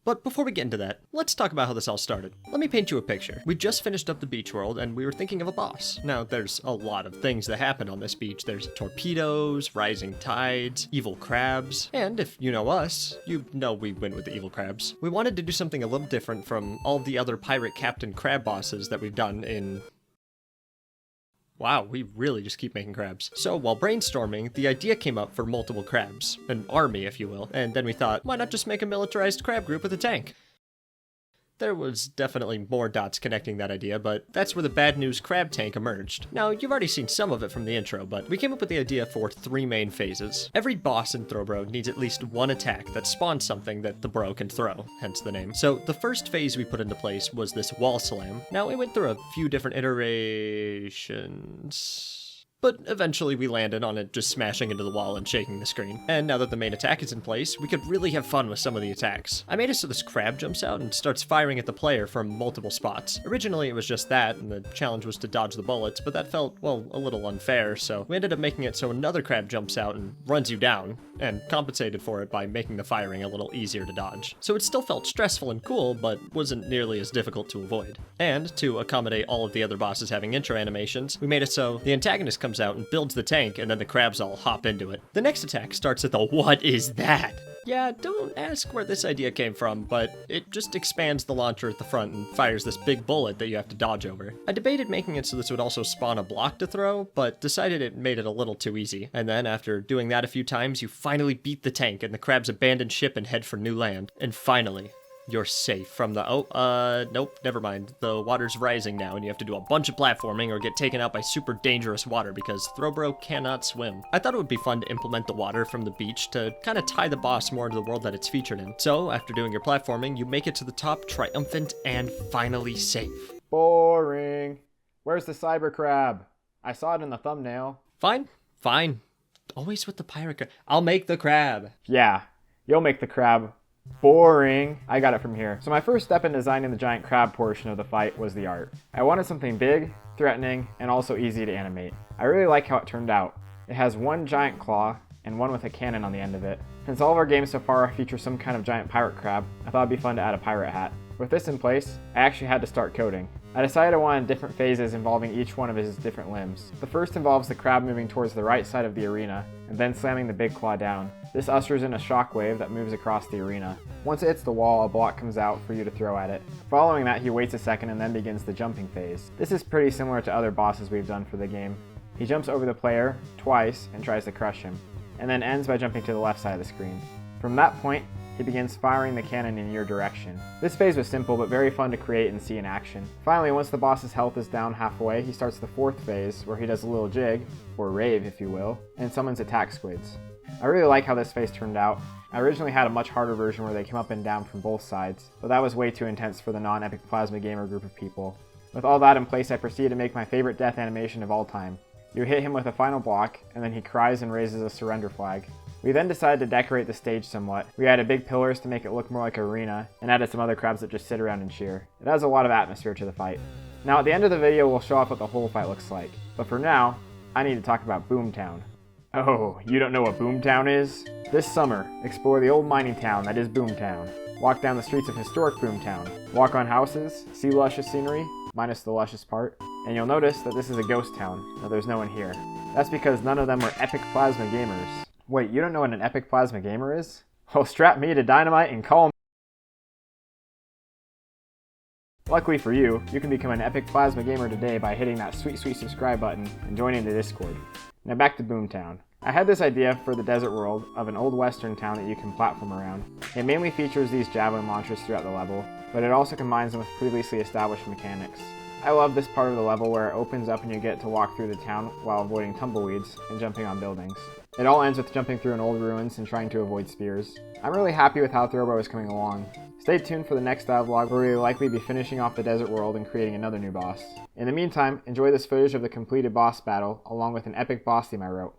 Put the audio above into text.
But before we get into that, let's talk about how this all started. Let me paint you a picture. We just finished up the beach world and we were thinking of a boss. Now, there's a lot of things that happen on this beach. There's torpedoes, rising tides, evil crabs, and if you know us, you know we win with the evil crabs. We wanted to do something a little different from all of the other pirate captain crab bosses that we've done in... Wow, we really just keep making crabs. So while brainstorming, the idea came up for multiple crabs. An army, if you will. And then we thought, why not just make a militarized crab group with a tank? There was definitely more dots connecting that idea, but that's where the Bad News Crab Tank emerged. Now, you've already seen some of it from the intro, but we came up with the idea for 3 main phases. Every boss in Throw Bro needs at least one attack that spawns something that the bro can throw, hence the name. So the first phase we put into place was this wall slam. Now, it went through a few different iterations, but eventually we landed on it just smashing into the wall and shaking the screen. And now that the main attack is in place, we could really have fun with some of the attacks. I made it so this crab jumps out and starts firing at the player from multiple spots. Originally it was just that, and the challenge was to dodge the bullets, but that felt, well, a little unfair, so we ended up making it so another crab jumps out and runs you down, and compensated for it by making the firing a little easier to dodge. So it still felt stressful and cool, but wasn't nearly as difficult to avoid. And to accommodate all of the other bosses having intro animations, we made it so the antagonist comes out and builds the tank, and then the crabs all hop into it. The next attack starts at the "What is that?" Yeah, don't ask where this idea came from, but it just expands the launcher at the front and fires this big bullet that you have to dodge over. I debated making it so this would also spawn a block to throw, but decided it made it a little too easy. And then after doing that a few times, you finally beat the tank and the crabs abandon ship and head for new land. And finally, you're safe from the, nope, never mind. The water's rising now and you have to do a bunch of platforming or get taken out by super dangerous water because Throwbro cannot swim. I thought it would be fun to implement the water from the beach to kind of tie the boss more into the world that it's featured in. So after doing your platforming, you make it to the top triumphant and finally safe. Boring. Where's the cyber crab? I saw it in the thumbnail. Fine. Always with the pirate crab. I'll make the crab. Yeah, you'll make the crab. Boring. I got it from here. So my first step in designing the giant crab portion of the fight was the art. I wanted something big, threatening, and also easy to animate. I really like how it turned out. It has one giant claw and one with a cannon on the end of it. Since all of our games so far feature some kind of giant pirate crab, I thought it'd be fun to add a pirate hat. With this in place, I actually had to start coding. I decided I wanted different phases involving each one of his different limbs. The first involves the crab moving towards the right side of the arena, and then slamming the big claw down. This ushers in a shockwave that moves across the arena. Once it hits the wall, a block comes out for you to throw at it. Following that, he waits a second and then begins the jumping phase. This is pretty similar to other bosses we've done for the game. He jumps over the player twice and tries to crush him, and then ends by jumping to the left side of the screen. From that point, he begins firing the cannon in your direction. This phase was simple but very fun to create and see in action. Finally, once the boss's health is down halfway, he starts the 4th phase, where he does a little jig, or rave if you will, and summons attack squids. I really like how this phase turned out. I originally had a much harder version where they came up and down from both sides, but that was way too intense for the non-Epic Plasma Gamer group of people. With all that in place, I proceeded to make my favorite death animation of all time. You hit him with a final block, and then he cries and raises a surrender flag. We then decided to decorate the stage somewhat. We added big pillars to make it look more like an arena, and added some other crabs that just sit around and cheer. It adds a lot of atmosphere to the fight. Now at the end of the video we'll show off what the whole fight looks like. But for now, I need to talk about Boomtown. Oh, you don't know what Boomtown is? This summer, explore the old mining town that is Boomtown. Walk down the streets of historic Boomtown. Walk on houses, see luscious scenery, minus the luscious part, and you'll notice that this is a ghost town. Now there's no one here. That's because none of them were Epic Plasma Gamers. Wait, you don't know what an Epic Plasma Gamer is? Well, strap me to dynamite and call me. Luckily for you, you can become an Epic Plasma Gamer today by hitting that sweet subscribe button and joining the Discord. Now back to Boomtown. I had this idea for the desert world of an old western town that you can platform around. It mainly features these javelin launchers throughout the level, but it also combines them with previously established mechanics. I love this part of the level where it opens up and you get to walk through the town while avoiding tumbleweeds and jumping on buildings. It all ends with jumping through an old ruins and trying to avoid spears. I'm really happy with how Throwbro is coming along. Stay tuned for the next style vlog where we will likely be finishing off the desert world and creating another new boss. In the meantime, enjoy this footage of the completed boss battle along with an epic boss theme I wrote.